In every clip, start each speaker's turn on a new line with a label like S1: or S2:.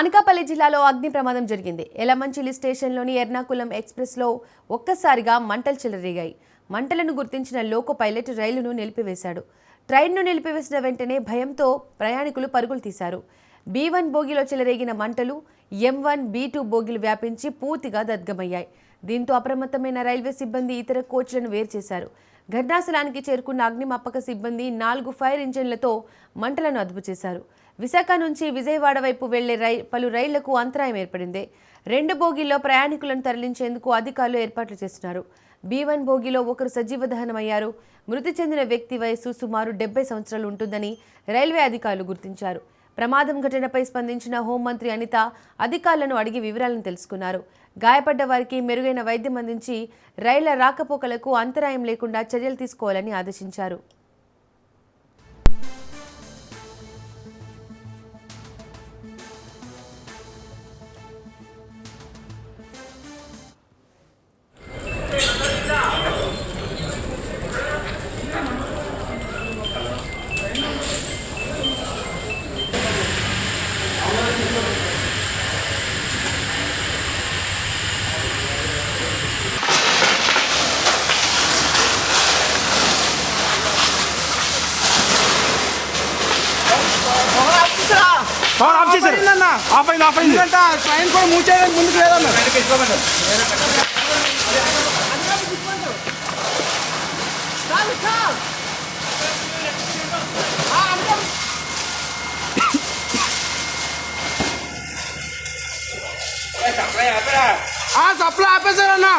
S1: అనకాపల్లి జిల్లాలో అగ్ని ప్రమాదం జరిగింది. ఎలమంచిలి స్టేషన్లోని ఎర్నాకులం ఎక్స్ప్రెస్లో ఒక్కసారిగా మంటలు చెలరేగాయి. మంటలను గుర్తించిన లోకో పైలట్ రైలును నిలిపివేశాడు. ట్రైన్ను నిలిపివేసిన వెంటనే భయంతో ప్రయాణికులు పరుగులు తీశారు. B1 బోగిలో చెలరేగిన మంటలు M1, B2 బోగిలు వ్యాపించి పూర్తిగా దగ్ధమయ్యాయి. దీంతో అప్రమత్తమైన రైల్వే సిబ్బంది ఇతర కోచ్లను వేరు చేశారు. ఘటనాస్థలానికి చేరుకున్న అగ్నిమాపక సిబ్బంది 4 ఫైర్ ఇంజన్లతో మంటలను అదుపు చేశారు. విశాఖ నుంచి విజయవాడ వైపు వెళ్లే పలు రైళ్లకు అంతరాయం ఏర్పడింది. 2 బోగీల్లో ప్రయాణికులను తరలించేందుకు అధికారులు ఏర్పాట్లు చేస్తున్నారు. B1 బోగీలో ఒకరు సజీవ దహనమయ్యారు. మృతి చెందిన వ్యక్తి వయసు సుమారు 70 సంవత్సరాలు ఉంటుందని రైల్వే అధికారులు గుర్తించారు. ప్రమాదం ఘటనపై స్పందించిన హోంమంత్రి అనిత అధికారులను అడిగి వివరాలను తెలుసుకున్నారు. గాయపడ్డ వారికి మెరుగైన వైద్యం అందించి రైళ్ల రాకపోకలకు అంతరాయం లేకుండా చర్యలు తీసుకోవాలని ఆదేశించారు.
S2: ట్రైన్ కూడా మూవ్ చేయడానికి ముందుకు లేదన్నా. సప్లై ఆపేశారన్నా.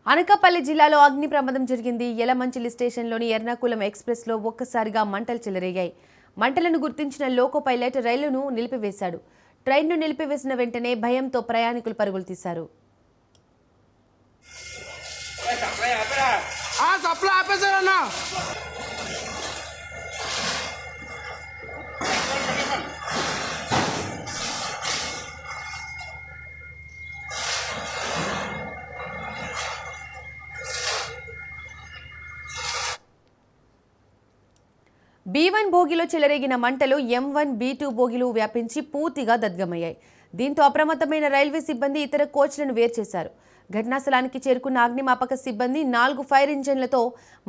S1: అనకాపల్లి జిల్లాలో అగ్ని ప్రమాదం జరిగింది. ఎలమంచిలి స్టేషన్లోని ఎర్నాకులం ఎక్స్ప్రెస్లో ఒక్కసారిగా మంటలు చెలరేగాయి. మంటలను గుర్తించిన లోకో పైలట్ రైలును నిలిపివేశాడు. ట్రైన్ను నిలిపివేసిన వెంటనే భయంతో ప్రయాణికులు పరుగులు తీశారు. B1 బోగిలో చెలరేగిన మంటలు M1, B2 బోగిలు వ్యాపించి పూర్తిగా దగ్ధమయ్యాయి. దీంతో అప్రమత్తమైన రైల్వే సిబ్బంది ఇతర కోచ్లను వేరు చేశారు. ఘటనాస్థలానికి చేరుకున్న అగ్నిమాపక సిబ్బంది 4 ఫైర్ ఇంజన్లతో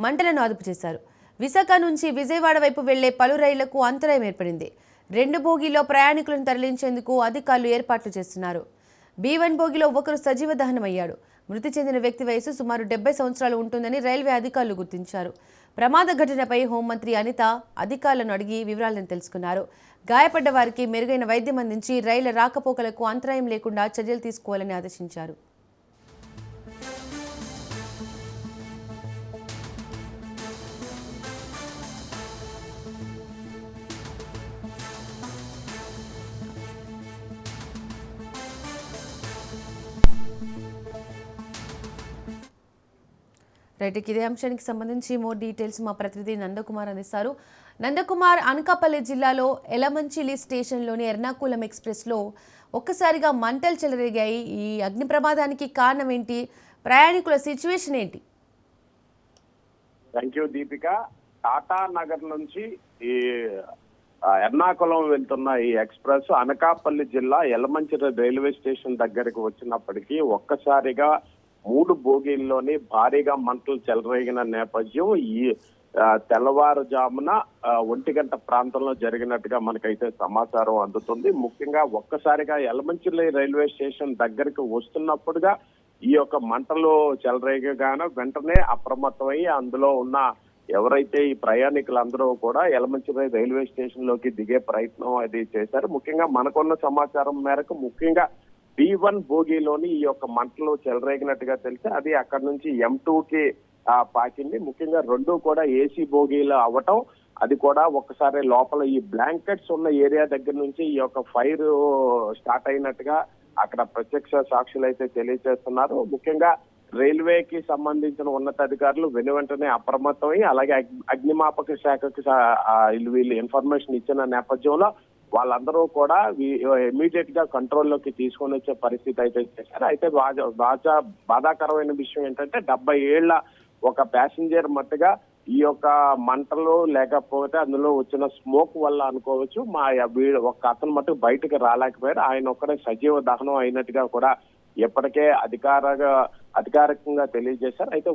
S1: మంటలను అదుపు చేశారు. విశాఖ నుంచి విజయవాడ వైపు వెళ్లే పలు రైళ్లకు అంతరాయం ఏర్పడింది. 2 బోగీల్లో ప్రయాణికులను తరలించేందుకు అధికారులు ఏర్పాట్లు చేస్తున్నారు. B1 బోగిలో ఒకరు సజీవ దహనమయ్యాడు. మృతి చెందిన వ్యక్తి వయసు సుమారు 70 సంవత్సరాలు ఉంటుందని రైల్వే అధికారులు గుర్తించారు. ప్రమాద ఘటనపై హోంమంత్రి అనిత అధికారులను అడిగి వివరాలను తెలుసుకున్నారు. గాయపడ్డ వారికి మెరుగైన వైద్యం అందించి రైళ్ల రాకపోకలకు అంతరాయం లేకుండా చర్యలు తీసుకోవాలని ఆదేశించారు. రైట్, ఇదే అంశానికి సంబంధించి మోర్ డీటెయిల్స్ మా ప్రతినిధి నందకుమార్ అందిస్తారు. నందకుమార్, అనకాపల్లి జిల్లాలో ఎలమంచిలి స్టేషన్లోని ఎర్నాకులం ఎక్స్ప్రెస్లో ఒక్కసారిగా మంటలు చెలరేగాయి. ఈ అగ్ని ప్రమాదానికి కారణం ఏంటి? ప్రయాణికుల సిచ్యువేషన్ ఏంటి?
S3: Thank you Deepika. టాటా నగర్ నుంచి ఈ ఎర్నాకుళం వెళ్తున్న ఈ ఎక్స్ప్రెస్ అనకాపల్లి జిల్లా ఎలమంచిలి రైల్వే స్టేషన్ దగ్గరకు వచ్చినప్పటికీ ఒక్కసారిగా 3 బోగీల్లోని భారీగా మంటలు చెలరేగిన నేపథ్యం ఈ తెల్లవారుజామున 1 గంట ప్రాంతంలో జరిగినట్టుగా మనకైతే సమాచారం అందుతుంది. ముఖ్యంగా ఒక్కసారిగా ఎలమంచిలి రైల్వే స్టేషన్ దగ్గరికి వస్తున్నప్పుడుగా ఈ యొక్క మంటలు చెలరేగగానే వెంటనే అప్రమత్తమై అందులో ఉన్న ఎవరైతే ఈ ప్రయాణికులందరూ కూడా యలమంచిలి రైల్వే స్టేషన్ లోకి దిగే ప్రయత్నం అది చేశారు. ముఖ్యంగా మనకున్న సమాచారం మేరకు ముఖ్యంగా B1 బోగీలోని ఈ యొక్క మంటలు చెలరేగినట్టుగా తెలిసి అది అక్కడ నుంచి M2 కి పాకింది. ముఖ్యంగా రెండు కూడా ఏసీ బోగీలు అవ్వటం, అది కూడా ఒక్కసారి లోపల ఈ బ్లాంకెట్స్ ఉన్న ఏరియా దగ్గర నుంచి ఈ యొక్క ఫైర్ స్టార్ట్ అయినట్టుగా అక్కడ ప్రత్యక్ష సాక్షులు అయితే తెలియజేస్తున్నారు. ముఖ్యంగా రైల్వేకి సంబంధించిన ఉన్నతాధికారులు వెంటనే అప్రమత్తమై అలాగే అగ్నిమాపక శాఖకు వీళ్ళు ఇన్ఫర్మేషన్ ఇచ్చిన నేపథ్యంలో వాళ్ళందరూ కూడా ఇమీడియట్ గా కంట్రోల్లోకి తీసుకొని వచ్చే పరిస్థితి అయితే చేశారు. అయితే బాధాకరమైన విషయం ఏంటంటే 70 ఏళ్ల ఒక ప్యాసింజర్ మట్టుగా ఈ యొక్క మంటలు లేకపోతే అందులో వచ్చిన స్మోక్ వల్ల అనుకోవచ్చు ఒక అతను మట్టుకు బయటకు రాలేకపోయారు. ఆయన ఒక్కడే సజీవ దహనం అయినట్టుగా కూడా ఇప్పటికే అధికారికంగా తెలియజేశారు. అయితే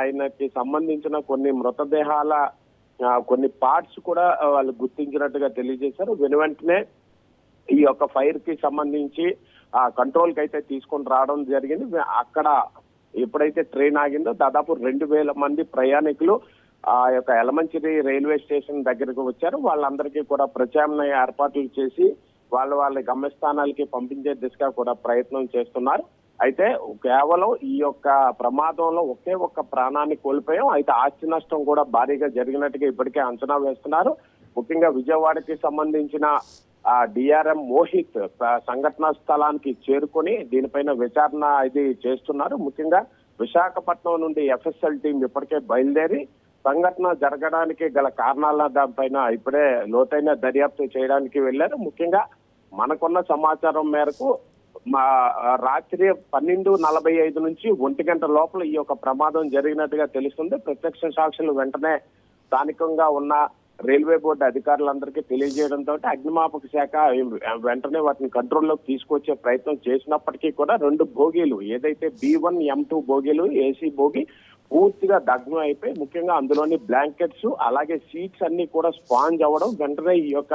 S3: ఆయనకి సంబంధించిన కొన్ని మృతదేహాల కొన్ని పార్ట్స్ కూడా వాళ్ళు గుర్తించినట్టుగా తెలియజేశారు. వెంటనే ఈ యొక్క ఫైర్ కి సంబంధించి కంట్రోల్ కి అయితే తీసుకొని రావడం జరిగింది. అక్కడ ఎప్పుడైతే ట్రైన్ ఆగిందో దాదాపు 2000 మంది ప్రయాణికులు ఆ యొక్క యలమంచిలి రైల్వే స్టేషన్ దగ్గరకు వచ్చారు. వాళ్ళందరికీ కూడా ప్రత్యామ్నాయ ఏర్పాట్లు చేసి వాళ్ళ గమ్యస్థానాలకి పంపించే దిశగా కూడా ప్రయత్నం చేస్తున్నారు. అయితే కేవలం ఈ యొక్క ప్రమాదంలో ఒకే ఒక్క ప్రాణాన్ని కోల్పోయాం. అయితే ఆస్తి నష్టం కూడా భారీగా జరిగినట్టుగా ఇప్పటికే అంచనా వేస్తున్నారు. ముఖ్యంగా విజయవాడకి సంబంధించిన డిఆర్ఎం మోహిత్ సంఘటనా స్థలానికి చేరుకొని దీనిపైన విచారణ ఇది చేస్తున్నారు. ముఖ్యంగా విశాఖపట్నం నుండి FSL టీం ఇప్పటికే బయలుదేరి సంఘటన జరగడానికి గల కారణాల దానిపైన ఇప్పుడే లోతైన దర్యాప్తు చేయడానికి వెళ్లారు. ముఖ్యంగా మనకున్న సమాచారం మేరకు రాత్రి 12:45 నుంచి 1 గంట లోపల ఈ యొక్క ప్రమాదం జరిగినట్టుగా తెలుస్తుంది. ప్రత్యక్ష సాక్షులు వెంటనే స్థానికంగా ఉన్న రైల్వే బోర్డు అధికారులందరికీ తెలియజేయడంతో అగ్నిమాపక శాఖ వెంటనే వాటిని కంట్రోల్లోకి తీసుకొచ్చే ప్రయత్నం చేసినప్పటికీ కూడా 2 బోగీలు ఏదైతే B1 M2 బోగీలు ఏసీ బోగి పూర్తిగా దగ్నం అయిపోయి ముఖ్యంగా అందులోని బ్లాంకెట్స్ అలాగే సీట్స్ అన్ని కూడా స్పాంజ్ అవ్వడం వెంటనే ఈ యొక్క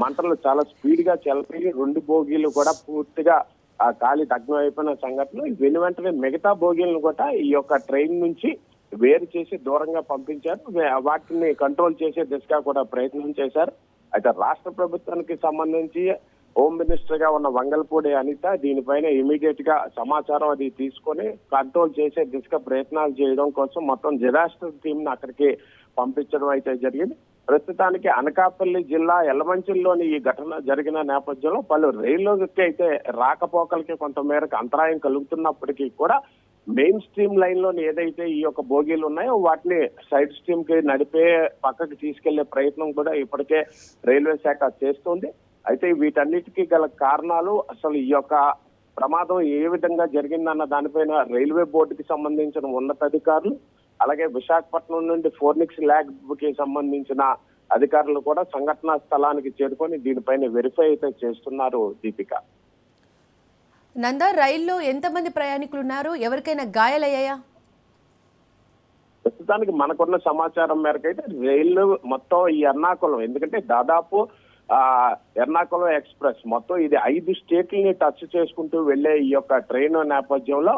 S3: మంటలు చాలా స్పీడ్ గా చెలపి 2 బోగీలు కూడా పూర్తిగా కాలి దగ్నం అయిపోయిన సంఘటన. వెంటనే మిగతా బోగీలను కూడా ఈ యొక్క ట్రైన్ నుంచి వేరు చేసి దూరంగా పంపించారు. వాటిని కంట్రోల్ చేసే దిశగా కూడా ప్రయత్నం చేశారు. అయితే రాష్ట్ర ప్రభుత్వానికి సంబంధించి హోమ్ మినిస్టర్ గా ఉన్న వంగల్పూడి అనిత దీనిపైన ఇమీడియట్ గా సమాచారం అది తీసుకొని కంట్రోల్ చేసే దిశగా ప్రయత్నాలు చేయడం కోసం మొత్తం డిజాస్టర్ టీమ్ ని అక్కడికి పంపించడం అయితే జరిగింది. ప్రస్తుతానికి అనకాపల్లి జిల్లా యలమంచిలిలోని ఈ ఘటన జరిగిన నేపథ్యంలో పలు రైళ్లకి అయితే రాకపోకలకి కొంత మేరకు అంతరాయం కలుగుతున్నప్పటికీ కూడా మెయిన్ స్ట్రీమ్ లైన్ లోని ఏదైతే ఈ యొక్క బోగీలు ఉన్నాయో వాటిని సైడ్ స్ట్రీమ్ కి నడిపే పక్కకి తీసుకెళ్లే ప్రయత్నం కూడా ఇప్పటికే రైల్వే శాఖ చేస్తుంది. అయితే వీటన్నిటికీ గల కారణాలు అసలు ఈ యొక్క ప్రమాదం ఏ విధంగా జరిగిందన్న దానిపైన రైల్వే బోర్డుకి సంబంధించిన ఉన్నతాధికారులు అలాగే విశాఖపట్నం నుండి ఫోర్నిక్స్ ల్యాబ్ కి సంబంధించిన అధికారులు కూడా సంఘటనా స్థలానికి చేరుకొని దీనిపైన వెరిఫై అయితే చేస్తున్నారు. దీపిక,
S1: నందా, రైల్లో ఎంతమంది ప్రయాణికులు ఉన్నారు? ఎవరికైనా గాయాలయ్యాయా?
S3: ప్రస్తుతానికి మనకున్న సమాచారం మేరకు అయితే రైలు మొత్తం ఈ ఎర్నాకుళం, ఎందుకంటే దాదాపు ఎర్నాకుళం ఎక్స్ప్రెస్ మొత్తం ఇది 5 స్టేట్లని టచ్ చేసుకుంటూ వెళ్లే ఈ యొక్క ట్రైన్ నేపథ్యంలో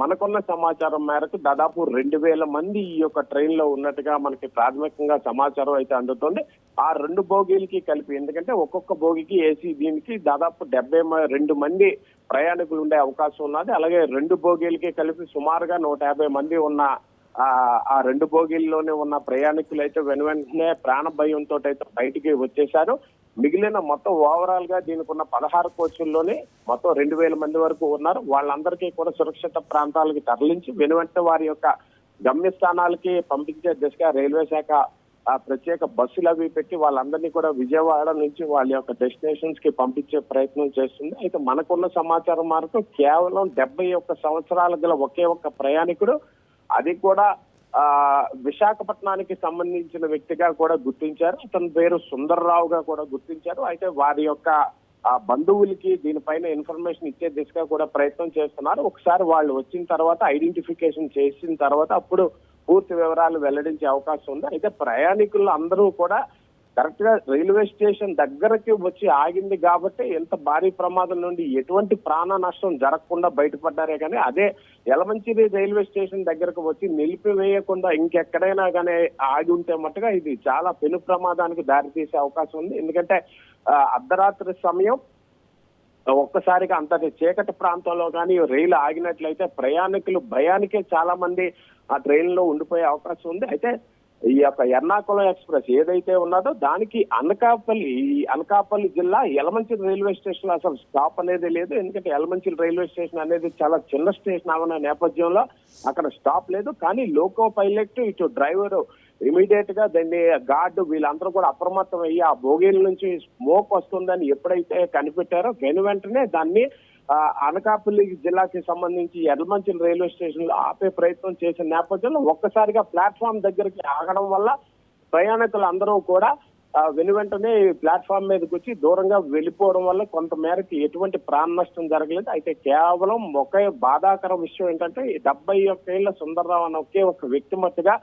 S3: మనకున్న సమాచారం మేరకు దాదాపు 2000 మంది ఈ యొక్క ట్రైన్ లో ఉన్నట్టుగా మనకి ప్రాథమికంగా సమాచారం అయితే అందుతుంది. ఆ 2 బోగీలకి కలిపి, ఎందుకంటే ఒక్కొక్క బోగికి ఏసీ దీనికి దాదాపు 72 మంది ప్రయాణికులు ఉండే అవకాశం ఉన్నది. అలాగే 2 బోగీలకి కలిపి సుమారుగా 150 మంది ఉన్న ఆ 2 బోగీల్లోనే ఉన్న ప్రయాణికులు అయితే వెంటనే ప్రాణ భయంతో అయితే బయటికి వచ్చేశారు. మిగిలిన మొత్తం ఓవరాల్ గా దీనికి ఉన్న 16 కోచ్ల్లోనే మొత్తం 2000 మంది వరకు ఉన్నారు. వాళ్ళందరికీ కూడా సురక్షిత ప్రాంతాలకి తరలించి వెంటనే వారి యొక్క గమ్యస్థానాలకి పంపించే దిశగా రైల్వే శాఖ ప్రత్యేక బస్సులు అవి పెట్టి వాళ్ళందరినీ కూడా విజయవాడ నుంచి వాళ్ళ యొక్క డెస్టినేషన్స్ కి పంపించే ప్రయత్నం చేస్తుంది. అయితే మనకున్న సమాచారం మేరకు కేవలం 71 సంవత్సరాల గల ఒకే ఒక్క ప్రయాణికుడు, అది కూడా విశాఖపట్నానికి సంబంధించిన వ్యక్తిగా కూడా గుర్తించారు. అతని పేరు సుందర్రావుగా కూడా గుర్తించారు. అయితే వారి యొక్క బంధువులకి దీనిపైన ఇన్ఫర్మేషన్ ఇచ్చే దిశగా కూడా ప్రయత్నం చేస్తున్నారు. ఒకసారి వాళ్ళు వచ్చిన తర్వాత ఐడెంటిఫికేషన్ చేసిన తర్వాత అప్పుడు పూర్తి వివరాలు వెల్లడించే అవకాశం ఉంది. అయితే ప్రయాణికులు అందరూ కూడా కరెక్ట్ గా రైల్వే స్టేషన్ దగ్గరకి వచ్చి ఆగింది కాబట్టి ఎంత భారీ ప్రమాదం నుండి ఎటువంటి ప్రాణ నష్టం జరగకుండా బయటపడ్డారే కానీ అదే యలమంచిలి రైల్వే స్టేషన్ దగ్గరకు వచ్చి నిలిపివేయకుండా ఇంకెక్కడైనా కానీ ఆగి ఉంటే మట్టుగా ఇది చాలా పెను ప్రమాదానికి దారితీసే అవకాశం ఉంది. ఎందుకంటే అర్ధరాత్రి సమయం ఒక్కసారిగా అంతటి చీకటి ప్రాంతంలో కానీ రైలు ఆగినట్లయితే ప్రయాణికులు భయానికే చాలా మంది ఆ ట్రైన్ లో ఉండిపోయే అవకాశం ఉంది. అయితే ఈ యొక్క ఎర్నాకుళం ఎక్స్ప్రెస్ ఏదైతే ఉన్నదో దానికి అనకాపల్లి జిల్లా యలమంచిలి రైల్వే స్టేషన్ లో అసలు స్టాప్ అనేది లేదు. ఎందుకంటే యలమంచిలి రైల్వే స్టేషన్ అనేది చాలా చిన్న స్టేషన్ అవన్న నేపథ్యంలో అక్కడ స్టాప్ లేదు. కానీ లోకో పైలట్ ఇటు డ్రైవర్ ఇమీడియట్ గా దాన్ని గార్డు వీళ్ళందరూ కూడా అప్రమత్తం అయ్యి ఆ బోగీల నుంచి స్మోక్ వస్తుందని ఎప్పుడైతే కనిపెట్టారో వెంటనే దాన్ని అనకాపల్లి జిల్లాకి సంబంధించి యలమంచిలి రైల్వే స్టేషన్ లో ఆపే ప్రయత్నం చేసిన నేపథ్యంలో ఒక్కసారిగా ప్లాట్ఫామ్ దగ్గరికి ఆగడం వల్ల ప్రయాణికులు అందరూ కూడా వెంటనే ప్లాట్ఫామ్ మీదకి వచ్చి దూరంగా వెళ్ళిపోవడం వల్ల కొంత మేరకు ఎటువంటి ప్రాణ నష్టం జరగలేదు. అయితే కేవలం ఒకే బాధాకర విషయం ఏంటంటే 71 ఏళ్ల సుందర్రావు అన్న ఒకే ఒక వ్యక్తి మట్టుగా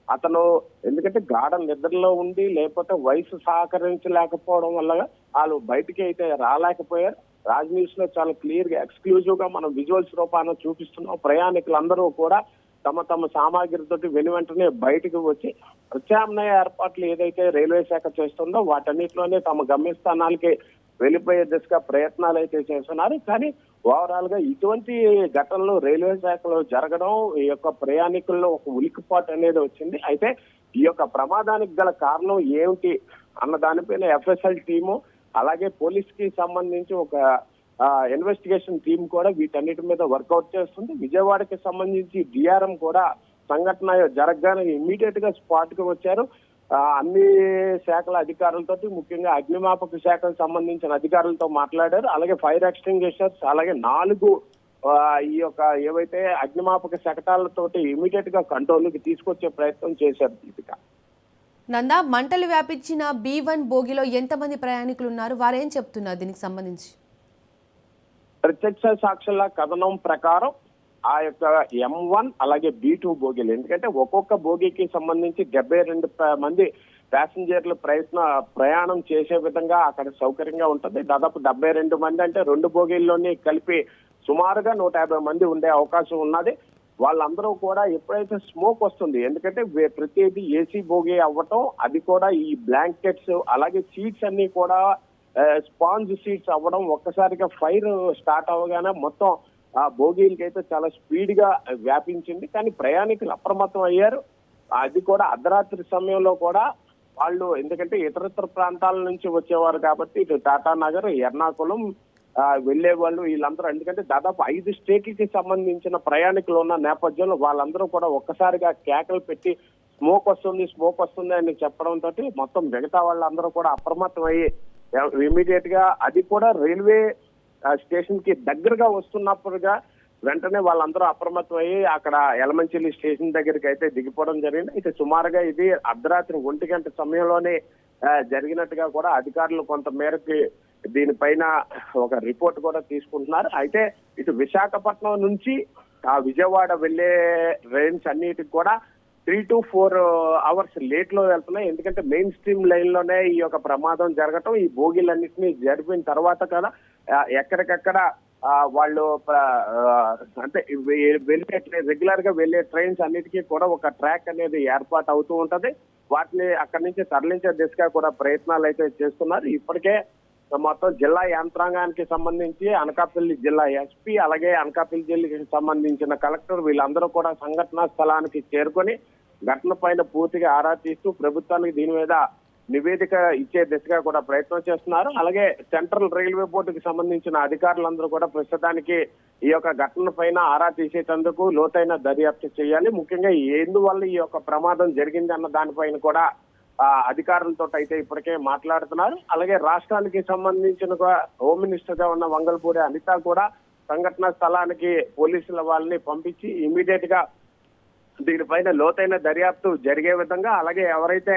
S3: అతను ఎందుకంటే గాఢ నిద్రలో ఉండి లేకపోతే వయసు సహకరించలేకపోవడం వల్ల వాళ్ళు బయటికి అయితే రాలేకపోయారు. రాజ్ న్యూస్ లో చాలా క్లియర్ గా ఎక్స్క్లూజివ్ గా మనం విజువల్స్ రూపాన చూపిస్తున్నాం. ప్రయాణికులందరూ కూడా తమ తమ సామాగ్రితోటి వెంటనే బయటకు వచ్చి ప్రత్యామ్నాయ ఏర్పాట్లు ఏదైతే రైల్వే శాఖ చేస్తుందో వాటన్నిటిలోనే తమ గమ్యస్థానాలకి వెళ్ళిపోయే దిశగా ప్రయత్నాలు అయితే చేస్తున్నారు. కానీ ఓవరాల్ గా ఇటువంటి ఘటనలు రైల్వే శాఖలో జరగడం ఈ యొక్క ప్రయాణికుల్లో ఒక ఉలికిపాటు అనేది వచ్చింది. అయితే ఈ యొక్క ప్రమాదానికి గల కారణం ఏమిటి అన్న దానిపైన ఎఫ్ఎస్ఎల్ టీము అలాగే పోలీస్ కి సంబంధించి ఒక ఇన్వెస్టిగేషన్ టీం కూడా వీటన్నిటి మీద వర్కౌట్ చేస్తుంది. విజయవాడకి సంబంధించి డిఆర్ఎం కూడా సంఘటన జరగగానే ఇమ్మీడియట్ గా స్పాట్ కి వచ్చారు. అన్ని శాఖల అధికారులతో ముఖ్యంగా అగ్నిమాపక శాఖకు సంబంధించిన అధికారులతో మాట్లాడారు. అలాగే ఫైర్ ఎక్స్టింగ్విషర్స్ అలాగే 4 ఈ యొక్క ఏవైతే అగ్నిమాపక శకటాలతోటి ఇమీడియట్ గా కంట్రోల్కి తీసుకొచ్చే ప్రయత్నం చేశారు. దీపిక
S1: నందా, మంటలు వ్యాపించిన B1 బోగిలో ఎంతమంది ప్రయాణికులు ఉన్నారు? వారేం చెప్తున్నారు దీనికి సంబంధించి?
S3: ప్రత్యక్ష సాక్షుల కథనం ప్రకారం ఆ యొక్క M1 అలాగే B2 బోగీలు ఎందుకంటే ఒక్కొక్క బోగీకి సంబంధించి 72 మంది ప్యాసింజర్లు ప్రయాణం చేసే విధంగా అక్కడ సౌకర్యంగా ఉంటుంది. దాదాపు 72 మంది అంటే 2 బోగీల్లోని కలిపి సుమారుగా 150 మంది ఉండే అవకాశం ఉన్నది. వాళ్ళందరూ కూడా ఎప్పుడైతే స్మోక్ వస్తుంది ఎందుకంటే ప్రతిదీ ఏసీ బోగీ అవ్వటం అది కూడా ఈ బ్లాంకెట్స్ అలాగే సీట్స్ అన్ని కూడా స్పాంజ్ సీట్స్ అవ్వడం ఒక్కసారిగా ఫైర్ స్టార్ట్ అవ్వగానే మొత్తం ఆ బోగీలకి అయితే చాలా స్పీడ్ గా వ్యాపించింది. కానీ ప్రయాణికులు అప్రమత్తం అయ్యారు. అది కూడా అర్ధరాత్రి సమయంలో కూడా వాళ్ళు ఎందుకంటే ఇతరత్ర ప్రాంతాల నుంచి వచ్చేవారు కాబట్టి ఇటు టాటా నగర్ ఎర్నాకుళం వెళ్లే వాళ్ళు వీళ్ళందరూ ఎందుకంటే దాదాపు 5 స్టేట్లకి సంబంధించిన ప్రయాణికులు ఉన్న నేపథ్యంలో వాళ్ళందరూ కూడా ఒక్కసారిగా కేకలు పెట్టి స్మోక్ వస్తుంది అని చెప్పడంతో మొత్తం మిగతా వాళ్ళందరూ కూడా అప్రమత్తం అయ్యి ఇమీడియట్ గా అది కూడా రైల్వే స్టేషన్ కి దగ్గరగా వస్తున్నప్పుడుగా వెంటనే వాళ్ళందరూ అప్రమత్తం అయ్యి అక్కడ యలమంచిలి స్టేషన్ దగ్గరికి అయితే దిగిపోవడం జరిగింది. అయితే సుమారుగా ఇది అర్ధరాత్రి 1 గంట సమయంలోనే జరిగినట్టుగా కూడా అధికారులు కొంత మేరకు దీనిపైన ఒక రిపోర్ట్ కూడా తీసుకుంటున్నారు. అయితే ఇటు విశాఖపట్నం నుంచి ఆ విజయవాడ వెళ్లే ట్రైన్స్ అన్నిటికి కూడా 3 to 4 hours లేట్ లో వెళ్తున్నాయి. ఎందుకంటే మెయిన్ స్ట్రీమ్ లైన్ లోనే ఈ యొక్క ప్రమాదం జరగటం ఈ బోగీలన్నింటినీ జరిపిన తర్వాత కదా ఎక్కడికక్కడ వాళ్ళు అంటే వెళ్ళే రెగ్యులర్ గా వెళ్లే ట్రైన్స్ అన్నిటికీ కూడా ఒక ట్రాక్ అనేది ఏర్పాటు అవుతూ ఉంటది. వాటిని అక్కడి నుంచి తరలించే దిశగా కూడా ప్రయత్నాలు అయితే చేస్తున్నారు. ఇప్పటికే మొత్తం జిల్లా యంత్రాంగానికి సంబంధించి అనకాపల్లి జిల్లా ఎస్పీ అలాగే అనకాపల్లి జిల్లాకి సంబంధించిన కలెక్టర్ వీళ్ళందరూ కూడా సంఘటనా స్థలానికి చేరుకొని ఘటన పైన పూర్తిగా ఆరా తీస్తూ ప్రభుత్వానికి దీని మీద నివేదిక ఇచ్చే దిశగా కూడా ప్రయత్నం చేస్తున్నారు. అలాగే సెంట్రల్ రైల్వే బోర్డుకి సంబంధించిన అధికారులందరూ కూడా ప్రస్తుతానికి ఈ యొక్క ఘటన పైన ఆరా తీసేటందుకు లోతైన దర్యాప్తు చేయాలి. ముఖ్యంగా ఎందువల్ల ఈ యొక్క ప్రమాదం జరిగింది అన్న దానిపైన కూడా అధికారులతో అయితే ఇప్పటికే మాట్లాడుతున్నారు. అలాగే రాష్ట్రానికి సంబంధించిన హోమ్ మినిస్టర్ గా ఉన్న వంగల్పూడి అనిత కూడా సంఘటన స్థలానికి పోలీసుల వాళ్ళని పంపించి ఇమీడియట్ గా దీనిపైన లోతైన దర్యాప్తు జరిగే విధంగా అలాగే ఎవరైతే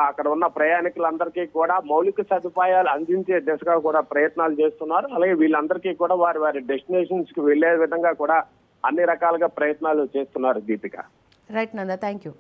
S3: అక్కడ ఉన్న ప్రయాణికులందరికీ కూడా మౌలిక సదుపాయాలు అందించే దిశగా కూడా ప్రయత్నాలు చేస్తున్నారు. అలాగే వీళ్ళందరికీ కూడా వారి డెస్టినేషన్స్ కి వెళ్లే విధంగా కూడా అన్ని రకాలుగా ప్రయత్నాలు చేస్తున్నారు. Deepika.
S1: Right Nanda, thank you.